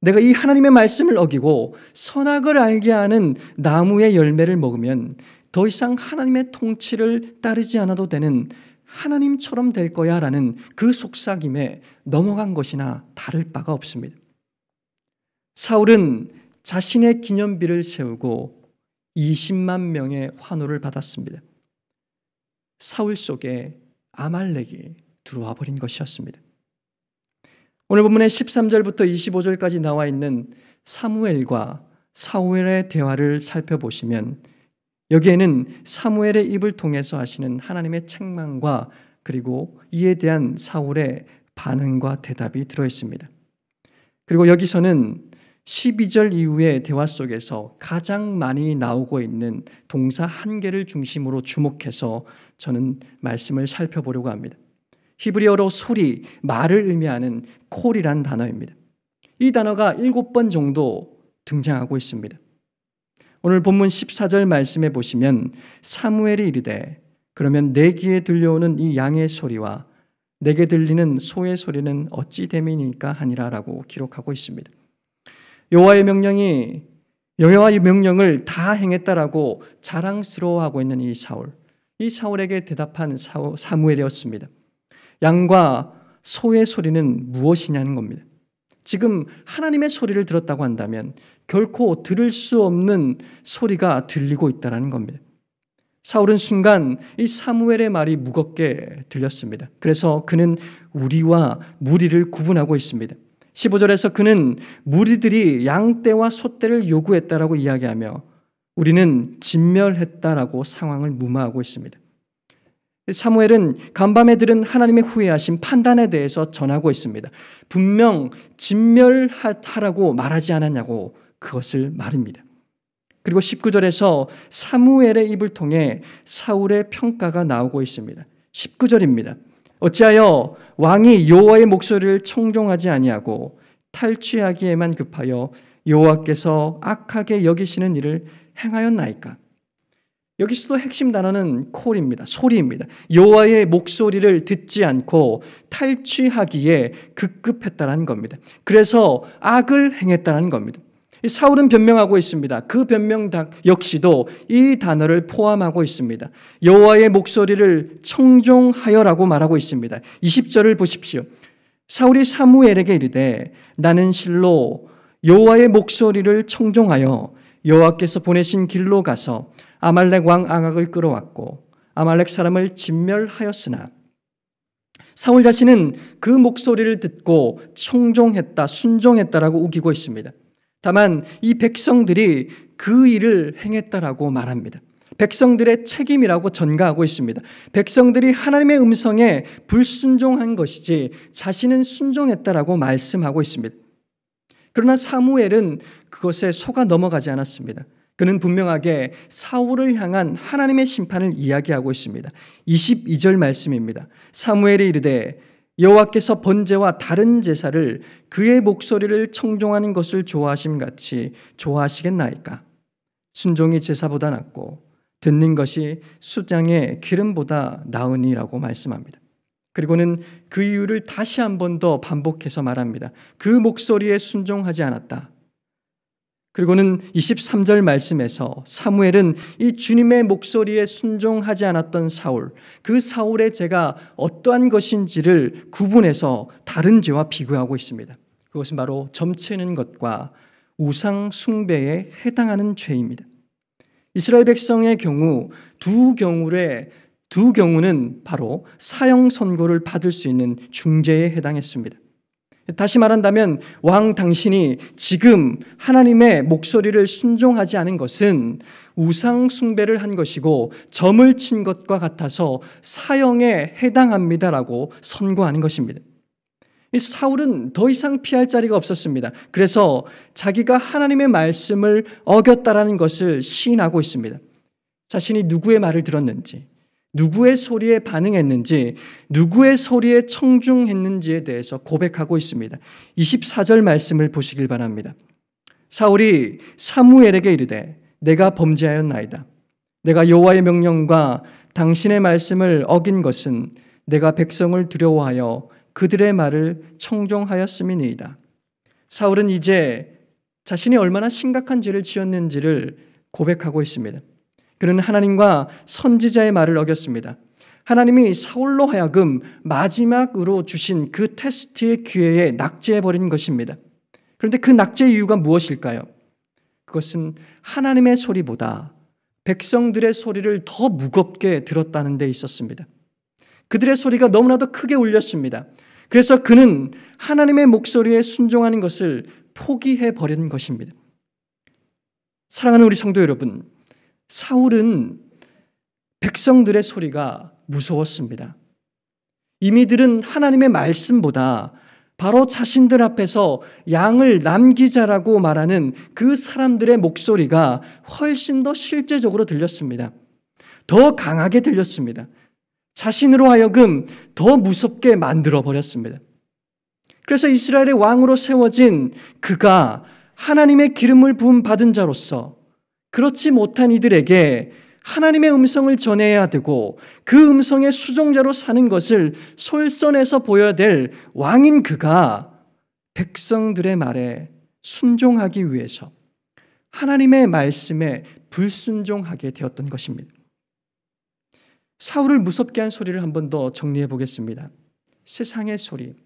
내가 이 하나님의 말씀을 어기고 선악을 알게 하는 나무의 열매를 먹으면 더 이상 하나님의 통치를 따르지 않아도 되는 하나님처럼 될 거야 라는 그 속삭임에 넘어간 것이나 다를 바가 없습니다. 사울은 자신의 기념비를 세우고 20만 명의 환호를 받았습니다. 사울 속에 아말렉이 들어와 버린 것이었습니다. 오늘 본문의 13절부터 25절까지 나와 있는 사무엘과 사울의 대화를 살펴보시면 여기에는 사무엘의 입을 통해서 하시는 하나님의 책망과 그리고 이에 대한 사울의 반응과 대답이 들어있습니다. 그리고 여기서는 12절 이후의 대화 속에서 가장 많이 나오고 있는 동사 한 개를 중심으로 주목해서 저는 말씀을 살펴보려고 합니다. 히브리어로 소리, 말을 의미하는 콜이란 단어입니다. 이 단어가 7번 정도 등장하고 있습니다. 오늘 본문 14절 말씀에 보시면 사무엘이 이르되 그러면 내 귀에 들려오는 이 양의 소리와 내게 들리는 소의 소리는 어찌 됨이니까 하니라 라고 기록하고 있습니다. 여호와의 명령을 다 행했다라고 자랑스러워하고 있는 이 사울에게 대답한 사무엘이었습니다. 양과 소의 소리는 무엇이냐는 겁니다. 지금 하나님의 소리를 들었다고 한다면 결코 들을 수 없는 소리가 들리고 있다는 겁니다. 사울은 순간 이 사무엘의 말이 무겁게 들렸습니다. 그래서 그는 우리와 무리를 구분하고 있습니다. 15절에서 그는 무리들이 양떼와 소떼를 요구했다라고 이야기하며 우리는 진멸했다라고 상황을 무마하고 있습니다. 사무엘은 간밤에 들은 하나님의 후회하신 판단에 대해서 전하고 있습니다. 분명 진멸하라고 말하지 않았냐고 그것을 말입니다. 그리고 19절에서 사무엘의 입을 통해 사울의 평가가 나오고 있습니다. 19절입니다. 어찌하여 왕이 여호와의 목소리를 청종하지 아니하고 탈취하기에만 급하여 여호와께서 악하게 여기시는 일을 행하였나이까? 여기서도 핵심 단어는 콜입니다. 소리입니다. 여호와의 목소리를 듣지 않고 탈취하기에 급급했다는 겁니다. 그래서 악을 행했다는 겁니다. 사울은 변명하고 있습니다. 그 변명 역시도 이 단어를 포함하고 있습니다. 여호와의 목소리를 청종하여라고 말하고 있습니다. 20절을 보십시오. 사울이 사무엘에게 이르되 나는 실로 여호와의 목소리를 청종하여 여호와께서 보내신 길로 가서 아말렉 왕 아각을 끌어왔고 아말렉 사람을 진멸하였으나 사울 자신은 그 목소리를 듣고 청종했다, 순종했다라고 우기고 있습니다. 다만 이 백성들이 그 일을 행했다라고 말합니다. 백성들의 책임이라고 전가하고 있습니다. 백성들이 하나님의 음성에 불순종한 것이지 자신은 순종했다라고 말씀하고 있습니다. 그러나 사무엘은 그것에 속아 넘어가지 않았습니다. 그는 분명하게 사울을 향한 하나님의 심판을 이야기하고 있습니다. 22절 말씀입니다. 사무엘이 이르되 여호와께서 번제와 다른 제사를 그의 목소리를 청종하는 것을 좋아하심 같이 좋아하시겠나이까? 순종이 제사보다 낫고 듣는 것이 수장의 기름보다 나으니라고 말씀합니다. 그리고는 그 이유를 다시 한 번 더 반복해서 말합니다. 그 목소리에 순종하지 않았다. 그리고는 23절 말씀에서 사무엘은 이 주님의 목소리에 순종하지 않았던 사울, 그 사울의 죄가 어떠한 것인지를 구분해서 다른 죄와 비교하고 있습니다. 그것은 바로 점치는 것과 우상 숭배에 해당하는 죄입니다. 이스라엘 백성의 경우 두 경우는 바로 사형 선고를 받을 수 있는 중죄에 해당했습니다. 다시 말한다면 왕 당신이 지금 하나님의 목소리를 순종하지 않은 것은 우상 숭배를 한 것이고 점을 친 것과 같아서 사형에 해당합니다라고 선고하는 것입니다. 이 사울은 더 이상 피할 자리가 없었습니다. 그래서 자기가 하나님의 말씀을 어겼다라는 것을 시인하고 있습니다. 자신이 누구의 말을 들었는지, 누구의 소리에 반응했는지, 누구의 소리에 청중했는지에 대해서 고백하고 있습니다. 24절 말씀을 보시길 바랍니다. 사울이 사무엘에게 이르되 내가 범죄하였나이다. 내가 여호와의 명령과 당신의 말씀을 어긴 것은 내가 백성을 두려워하여 그들의 말을 청종하였음이니이다. 사울은 이제 자신이 얼마나 심각한 죄를 지었는지를 고백하고 있습니다. 그는 하나님과 선지자의 말을 어겼습니다. 하나님이 사울로 하여금 마지막으로 주신 그 테스트의 기회에 낙제해버린 것입니다. 그런데 그 낙제의 이유가 무엇일까요? 그것은 하나님의 소리보다 백성들의 소리를 더 무겁게 들었다는 데 있었습니다. 그들의 소리가 너무나도 크게 울렸습니다. 그래서 그는 하나님의 목소리에 순종하는 것을 포기해 버린 것입니다. 사랑하는 우리 성도 여러분, 사울은 백성들의 소리가 무서웠습니다. 이미 들은 하나님의 말씀보다 바로 자신들 앞에서 양을 남기자라고 말하는 그 사람들의 목소리가 훨씬 더 실제적으로 들렸습니다. 더 강하게 들렸습니다. 자신으로 하여금 더 무섭게 만들어 버렸습니다. 그래서 이스라엘의 왕으로 세워진 그가 하나님의 기름을 부음 받은 자로서 그렇지 못한 이들에게 하나님의 음성을 전해야 되고 그 음성의 수종자로 사는 것을 솔선해서 보여야 될 왕인 그가 백성들의 말에 순종하기 위해서 하나님의 말씀에 불순종하게 되었던 것입니다. 사울을 무섭게 한 소리를 한 번 더 정리해 보겠습니다. 세상의 소리,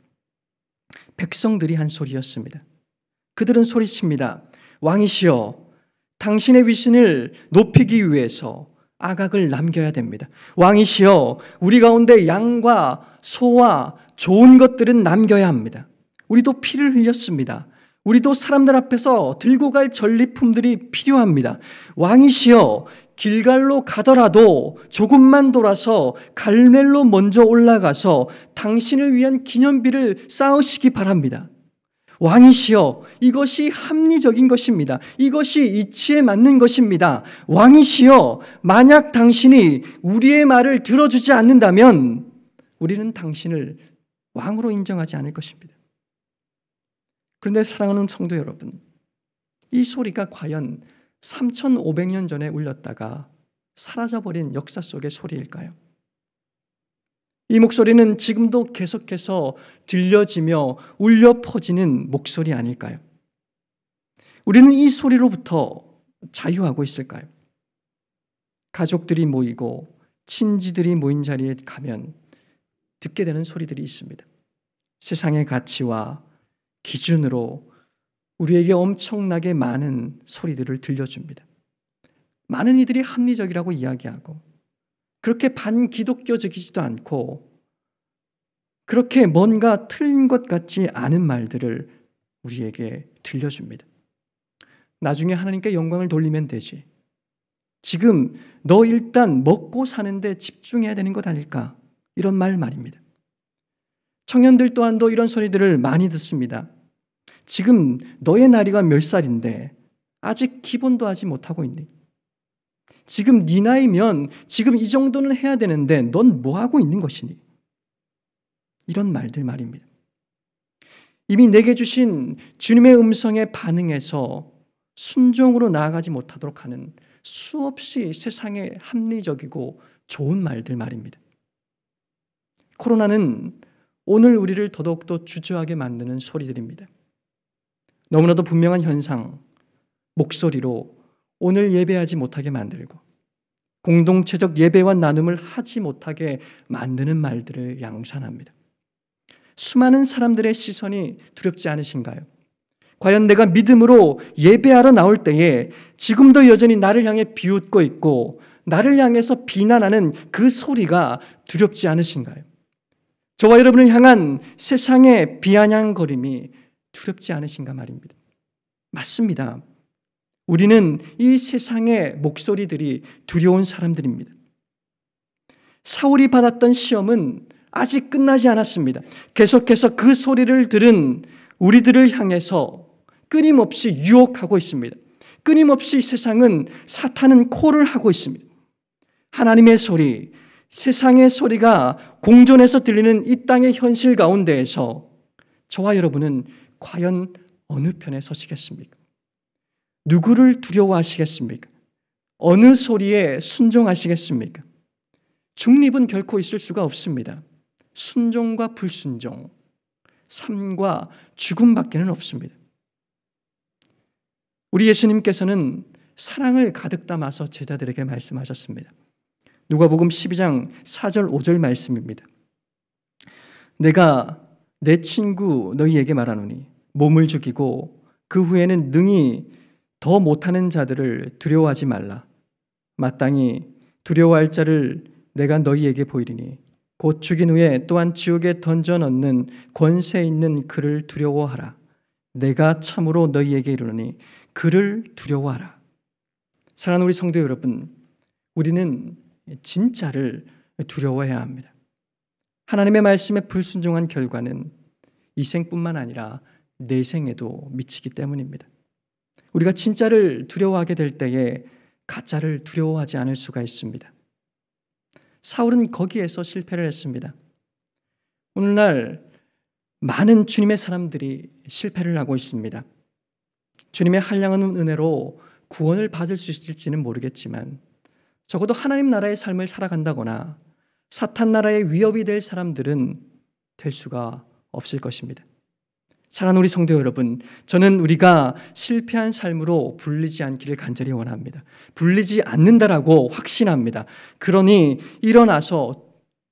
백성들이 한 소리였습니다. 그들은 소리칩니다. 왕이시여, 당신의 위신을 높이기 위해서 아각을 남겨야 됩니다. 왕이시여, 우리 가운데 양과 소와 좋은 것들은 남겨야 합니다. 우리도 피를 흘렸습니다. 우리도 사람들 앞에서 들고 갈 전리품들이 필요합니다. 왕이시여, 길갈로 가더라도 조금만 돌아서 갈멜로 먼저 올라가서 당신을 위한 기념비를 쌓으시기 바랍니다. 왕이시여, 이것이 합리적인 것입니다. 이것이 이치에 맞는 것입니다. 왕이시여, 만약 당신이 우리의 말을 들어주지 않는다면 우리는 당신을 왕으로 인정하지 않을 것입니다. 그런데 사랑하는 성도 여러분, 이 소리가 과연 3,500년 전에 울렸다가 사라져버린 역사 속의 소리일까요? 이 목소리는 지금도 계속해서 들려지며 울려 퍼지는 목소리 아닐까요? 우리는 이 소리로부터 자유하고 있을까요? 가족들이 모이고 친지들이 모인 자리에 가면 듣게 되는 소리들이 있습니다. 세상의 가치와 기준으로 우리에게 엄청나게 많은 소리들을 들려줍니다. 많은 이들이 합리적이라고 이야기하고 그렇게 반기독교적이지도 않고 그렇게 뭔가 틀린 것 같지 않은 말들을 우리에게 들려줍니다. 나중에 하나님께 영광을 돌리면 되지. 지금 너 일단 먹고 사는데 집중해야 되는 것 아닐까? 이런 말입니다. 청년들 또한도 이런 소리들을 많이 듣습니다. 지금 너의 나이가 몇 살인데 아직 기본도 하지 못하고 있니? 지금 네 나이면 지금 이 정도는 해야 되는데 넌 뭐 하고 있는 것이니? 이런 말들 말입니다. 이미 내게 주신 주님의 음성에 반응해서 순종으로 나아가지 못하도록 하는 수없이 세상에 합리적이고 좋은 말들 말입니다. 코로나는 오늘 우리를 더더욱더 주저하게 만드는 소리들입니다. 너무나도 분명한 현상, 목소리로 오늘 예배하지 못하게 만들고 공동체적 예배와 나눔을 하지 못하게 만드는 말들을 양산합니다. 수많은 사람들의 시선이 두렵지 않으신가요? 과연 내가 믿음으로 예배하러 나올 때에 지금도 여전히 나를 향해 비웃고 있고 나를 향해서 비난하는 그 소리가 두렵지 않으신가요? 저와 여러분을 향한 세상의 비아냥거림이 두렵지 않으신가 말입니다. 맞습니다. 우리는 이 세상의 목소리들이 두려운 사람들입니다. 사울이 받았던 시험은 아직 끝나지 않았습니다. 계속해서 그 소리를 들은 우리들을 향해서 끊임없이 유혹하고 있습니다. 끊임없이 세상은 사탄은 콜을 하고 있습니다. 하나님의 소리, 세상의 소리가 공존해서 들리는 이 땅의 현실 가운데에서 저와 여러분은 과연 어느 편에 서시겠습니까? 누구를 두려워하시겠습니까? 어느 소리에 순종하시겠습니까? 중립은 결코 있을 수가 없습니다. 순종과 불순종, 삶과 죽음밖에는 없습니다. 우리 예수님께서는 사랑을 가득 담아서 제자들에게 말씀하셨습니다. 누가복음 12장 4절 5절 말씀입니다. 내가 내 친구 너희에게 말하노니 몸을 죽이고 그 후에는 능히 더 못하는 자들을 두려워하지 말라. 마땅히 두려워할 자를 내가 너희에게 보이리니 곧 죽인 후에 또한 지옥에 던져 넣는 권세 있는 그를 두려워하라. 내가 참으로 너희에게 이르노니 그를 두려워하라. 사랑하는 우리 성도 여러분, 우리는 진짜를 두려워해야 합니다. 하나님의 말씀에 불순종한 결과는 이 생뿐만 아니라 내생에도 미치기 때문입니다. 우리가 진짜를 두려워하게 될 때에 가짜를 두려워하지 않을 수가 있습니다. 사울은 거기에서 실패를 했습니다. 오늘날 많은 주님의 사람들이 실패를 하고 있습니다. 주님의 한량한 은혜로 구원을 받을 수 있을지는 모르겠지만 적어도 하나님 나라의 삶을 살아간다거나 사탄 나라의 위협이 될 사람들은 될 수가 없을 것입니다. 사랑하는 우리 성도 여러분, 저는 우리가 실패한 삶으로 불리지 않기를 간절히 원합니다. 불리지 않는다라고 확신합니다. 그러니 일어나서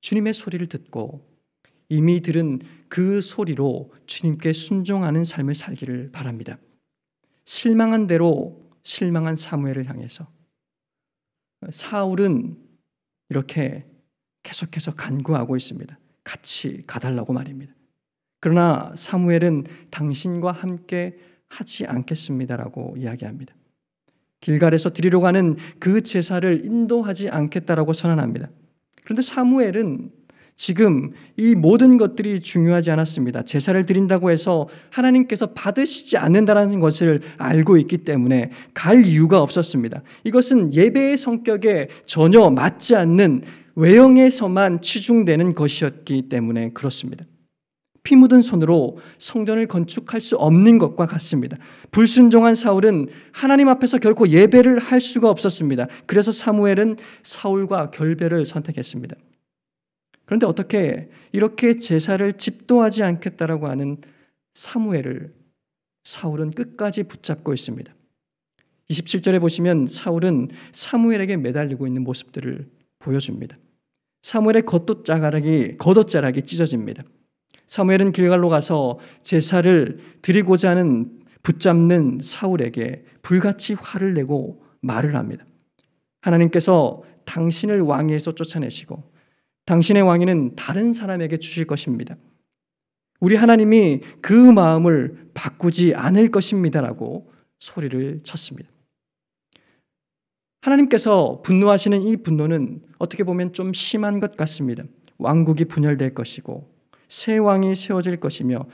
주님의 소리를 듣고 이미 들은 그 소리로 주님께 순종하는 삶을 살기를 바랍니다. 실망한 대로 실망한 사무엘을 향해서 사울은 이렇게 계속해서 간구하고 있습니다. 같이 가달라고 말입니다. 그러나 사무엘은 당신과 함께 하지 않겠습니다라고 이야기합니다. 길갈에서 드리러 가는 그 제사를 인도하지 않겠다라고 선언합니다. 그런데 사무엘은 지금 이 모든 것들이 중요하지 않았습니다. 제사를 드린다고 해서 하나님께서 받으시지 않는다는 것을 알고 있기 때문에 갈 이유가 없었습니다. 이것은 예배의 성격에 전혀 맞지 않는 외형에서만 치중되는 것이었기 때문에 그렇습니다. 피 묻은 손으로 성전을 건축할 수 없는 것과 같습니다. 불순종한 사울은 하나님 앞에서 결코 예배를 할 수가 없었습니다. 그래서 사무엘은 사울과 결별을 선택했습니다. 그런데 어떻게 이렇게 제사를 집도하지 않겠다라고 하는 사무엘을 사울은 끝까지 붙잡고 있습니다. 27절에 보시면 사울은 사무엘에게 매달리고 있는 모습들을 보여줍니다. 사무엘의 겉옷자락이 찢어집니다. 사무엘은 길갈로 가서 제사를 드리고자 하는 붙잡는 사울에게 불같이 화를 내고 말을 합니다. 하나님께서 당신을 왕위에서 쫓아내시고 당신의 왕위는 다른 사람에게 주실 것입니다. 우리 하나님이 그 마음을 바꾸지 않을 것입니다라고 소리를 쳤습니다. 하나님께서 분노하시는 이 분노는 어떻게 보면 좀 심한 것 같습니다. 왕국이 분열될 것이고 새 왕이 세워질 것이며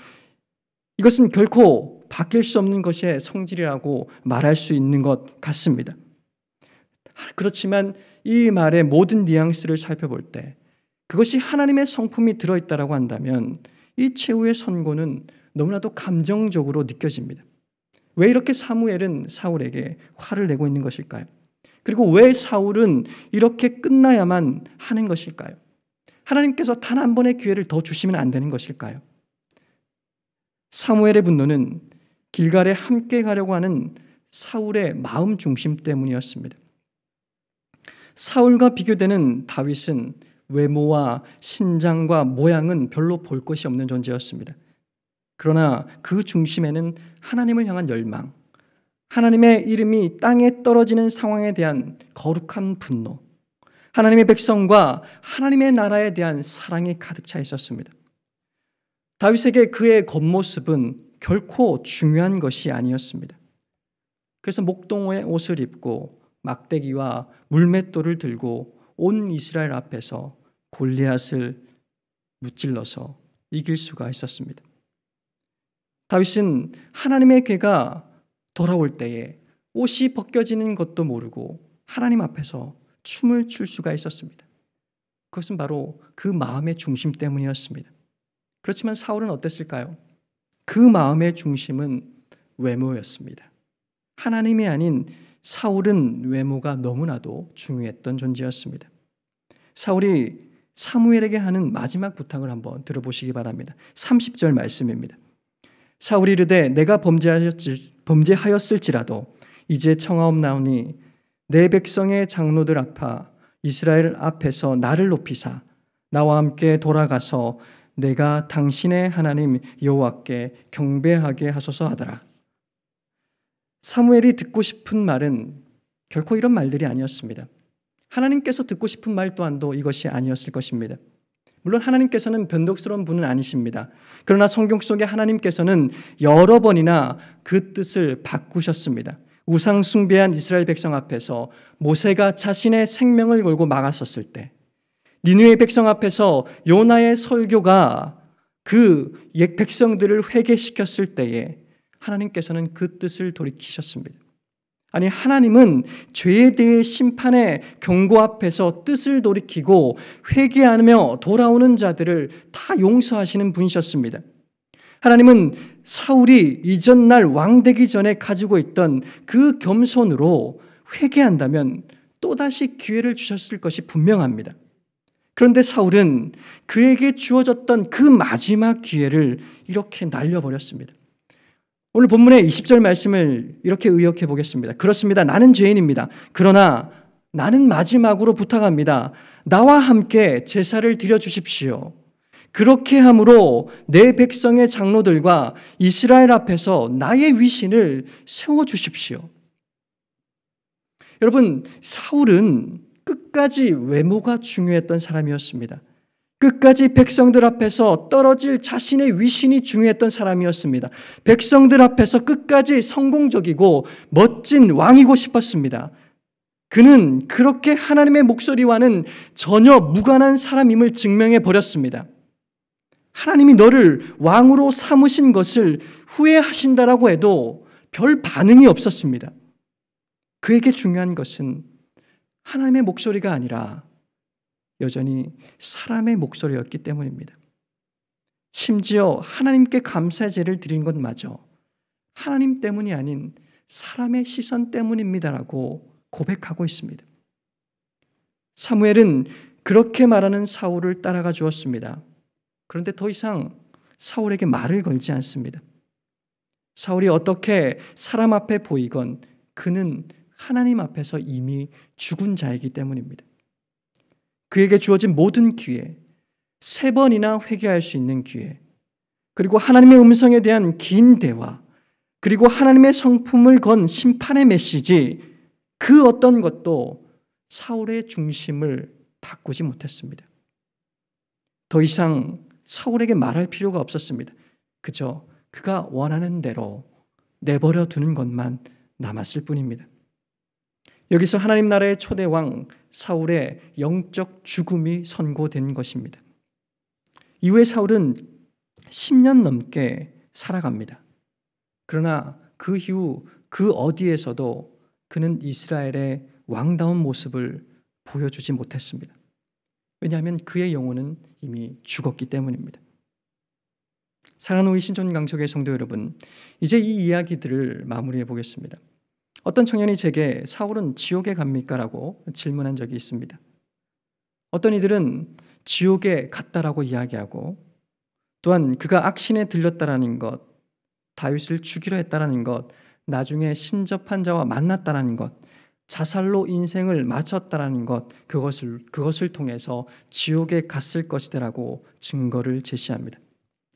이것은 결코 바뀔 수 없는 것의 성질이라고 말할 수 있는 것 같습니다. 그렇지만 이 말의 모든 뉘앙스를 살펴볼 때 그것이 하나님의 성품이 들어있다라고 한다면 이 최후의 선고는 너무나도 감정적으로 느껴집니다. 왜 이렇게 사무엘은 사울에게 화를 내고 있는 것일까요? 그리고 왜 사울은 이렇게 끝나야만 하는 것일까요? 하나님께서 단 한 번의 기회를 더 주시면 안 되는 것일까요? 사무엘의 분노는 길갈에 함께 가려고 하는 사울의 마음 중심 때문이었습니다. 사울과 비교되는 다윗은 외모와 신장과 모양은 별로 볼 것이 없는 존재였습니다. 그러나 그 중심에는 하나님을 향한 열망, 하나님의 이름이 땅에 떨어지는 상황에 대한 거룩한 분노, 하나님의 백성과 하나님의 나라에 대한 사랑이 가득 차 있었습니다. 다윗에게 그의 겉모습은 결코 중요한 것이 아니었습니다. 그래서 목동의 옷을 입고 막대기와 물맷돌을 들고 온 이스라엘 앞에서 골리앗을 무찔러서 이길 수가 있었습니다. 다윗은 하나님의 궤가 돌아올 때에 옷이 벗겨지는 것도 모르고 하나님 앞에서 춤을 출 수가 있었습니다. 그것은 바로 그 마음의 중심 때문이었습니다. 그렇지만 사울은 어땠을까요? 그 마음의 중심은 외모였습니다. 하나님이 아닌 사울은 외모가 너무나도 중요했던 존재였습니다. 사울이 사무엘에게 하는 마지막 부탁을 한번 들어보시기 바랍니다. 30절 말씀입니다. 사울이 이르되 내가 범죄하였을지라도 이제 청하옵나오니 내 백성의 장로들 앞아 이스라엘 앞에서 나를 높이사 나와 함께 돌아가서 내가 당신의 하나님 여호와께 경배하게 하소서 하더라. 사무엘이 듣고 싶은 말은 결코 이런 말들이 아니었습니다. 하나님께서 듣고 싶은 말 또한도 이것이 아니었을 것입니다. 물론 하나님께서는 변덕스러운 분은 아니십니다. 그러나 성경 속에 하나님께서는 여러 번이나 그 뜻을 바꾸셨습니다. 우상 숭배한 이스라엘 백성 앞에서 모세가 자신의 생명을 걸고 막았었을 때, 니느웨 백성 앞에서 요나의 설교가 그 옛 백성들을 회개시켰을 때에 하나님께서는 그 뜻을 돌이키셨습니다. 아니, 하나님은 죄에 대해 심판의 경고 앞에서 뜻을 돌이키고 회개하며 돌아오는 자들을 다 용서하시는 분이셨습니다. 하나님은 사울이 이전 날 왕 되기 전에 가지고 있던 그 겸손으로 회개한다면 또다시 기회를 주셨을 것이 분명합니다. 그런데 사울은 그에게 주어졌던 그 마지막 기회를 이렇게 날려버렸습니다. 오늘 본문의 20절 말씀을 이렇게 의역해 보겠습니다. 그렇습니다. 나는 죄인입니다. 그러나 나는 마지막으로 부탁합니다. 나와 함께 제사를 드려 주십시오. 그렇게 함으로 내 백성의 장로들과 이스라엘 앞에서 나의 위신을 세워 주십시오. 여러분, 사울은 끝까지 외모가 중요했던 사람이었습니다. 끝까지 백성들 앞에서 떨어질 자신의 위신이 중요했던 사람이었습니다. 백성들 앞에서 끝까지 성공적이고 멋진 왕이고 싶었습니다. 그는 그렇게 하나님의 목소리와는 전혀 무관한 사람임을 증명해 버렸습니다. 하나님이 너를 왕으로 삼으신 것을 후회하신다라고 해도 별 반응이 없었습니다. 그에게 중요한 것은 하나님의 목소리가 아니라 여전히 사람의 목소리였기 때문입니다. 심지어 하나님께 감사의 제를 드린 것마저 하나님 때문이 아닌 사람의 시선 때문입니다라고 고백하고 있습니다. 사무엘은 그렇게 말하는 사울을 따라가 주었습니다. 그런데 더 이상 사울에게 말을 걸지 않습니다. 사울이 어떻게 사람 앞에 보이건 그는 하나님 앞에서 이미 죽은 자이기 때문입니다. 그에게 주어진 모든 기회, 3번이나 회개할 수 있는 기회, 그리고 하나님의 음성에 대한 긴 대화, 그리고 하나님의 성품을 건 심판의 메시지, 그 어떤 것도 사울의 중심을 바꾸지 못했습니다. 더 이상 사울에게 말할 필요가 없었습니다. 그저 그가 원하는 대로 내버려 두는 것만 남았을 뿐입니다. 여기서 하나님 나라의 초대왕 사울의 영적 죽음이 선고된 것입니다. 이후에 사울은 10년 넘게 살아갑니다. 그러나 그 이후 그 어디에서도 그는 이스라엘의 왕다운 모습을 보여주지 못했습니다. 왜냐하면 그의 영혼은 이미 죽었기 때문입니다. 사랑하는 우리 신촌강석의 성도 여러분, 이제 이 이야기들을 마무리해 보겠습니다. 어떤 청년이 제게 사울은 지옥에 갑니까? 라고 질문한 적이 있습니다. 어떤 이들은 지옥에 갔다라고 이야기하고, 또한 그가 악신에 들렸다라는 것, 다윗을 죽이려 했다라는 것, 나중에 신접한 자와 만났다라는 것, 자살로 인생을 마쳤다라는 것, 그것을 통해서 지옥에 갔을 것이다라고 증거를 제시합니다.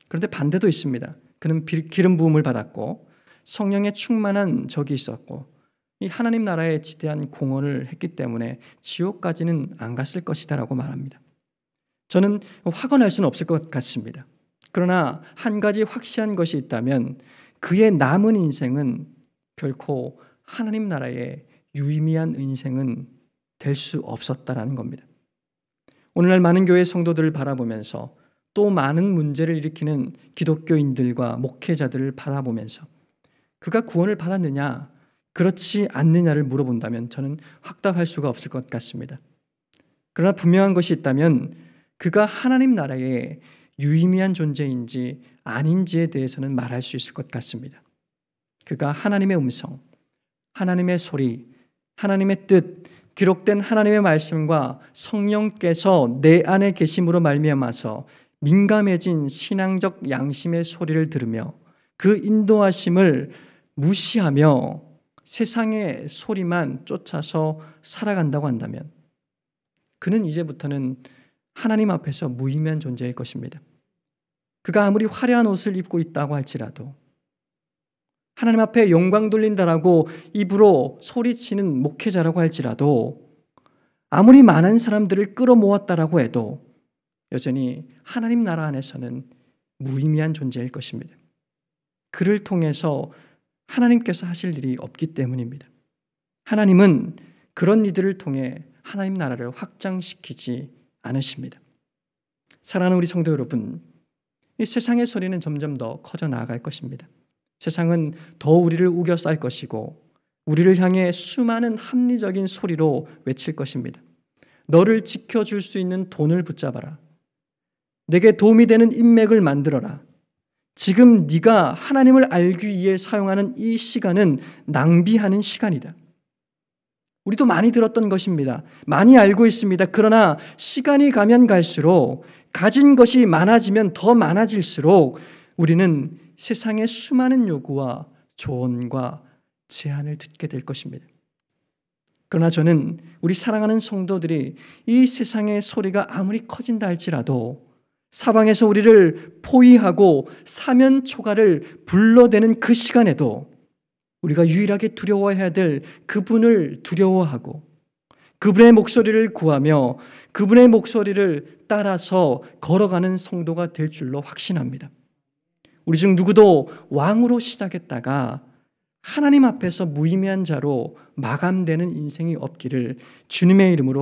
그런데 반대도 있습니다. 그는 기름 부음을 받았고 성령에 충만한 적이 있었고 이 하나님 나라에 지대한 공헌을 했기 때문에 지옥까지는 안 갔을 것이다라고 말합니다. 저는 확언할 수는 없을 것 같습니다. 그러나 한 가지 확실한 것이 있다면 그의 남은 인생은 결코 하나님 나라의 유의미한 인생은 될 수 없었다라는 겁니다. 오늘날 많은 교회 성도들을 바라보면서 또 많은 문제를 일으키는 기독교인들과 목회자들을 바라보면서 그가 구원을 받았느냐 그렇지 않느냐를 물어본다면 저는 확답할 수가 없을 것 같습니다. 그러나 분명한 것이 있다면 그가 하나님 나라의 유의미한 존재인지 아닌지에 대해서는 말할 수 있을 것 같습니다. 그가 하나님의 음성, 하나님의 소리, 하나님의 뜻, 기록된 하나님의 말씀과 성령께서 내 안에 계심으로 말미암아서 민감해진 신앙적 양심의 소리를 들으며 그 인도하심을 무시하며 세상의 소리만 쫓아서 살아간다고 한다면 그는 이제부터는 하나님 앞에서 무의미한 존재일 것입니다. 그가 아무리 화려한 옷을 입고 있다고 할지라도 하나님 앞에 영광 돌린다라고 입으로 소리치는 목회자라고 할지라도 아무리 많은 사람들을 끌어모았다라고 해도 여전히 하나님 나라 안에서는 무의미한 존재일 것입니다. 그를 통해서 하나님께서 하실 일이 없기 때문입니다. 하나님은 그런 이들을 통해 하나님 나라를 확장시키지 않으십니다. 사랑하는 우리 성도 여러분, 이 세상의 소리는 점점 더 커져 나아갈 것입니다. 세상은 더 우리를 우겨쌀 것이고 우리를 향해 수많은 합리적인 소리로 외칠 것입니다. 너를 지켜줄 수 있는 돈을 붙잡아라. 내게 도움이 되는 인맥을 만들어라. 지금 네가 하나님을 알기 위해 사용하는 이 시간은 낭비하는 시간이다. 우리도 많이 들었던 것입니다. 많이 알고 있습니다. 그러나 시간이 가면 갈수록 가진 것이 많아지면 더 많아질수록 우리는 세상의 수많은 요구와 조언과 제안을 듣게 될 것입니다. 그러나 저는 우리 사랑하는 성도들이 이 세상의 소리가 아무리 커진다 할지라도 사방에서 우리를 포위하고 사면 초가를 불러대는 그 시간에도 우리가 유일하게 두려워해야 될 그분을 두려워하고 그분의 목소리를 구하며 그분의 목소리를 따라서 걸어가는 성도가 될 줄로 확신합니다. 우리 중 누구도 왕으로 시작했다가 하나님 앞에서 무의미한 자로 마감되는 인생이 없기를 주님의 이름으로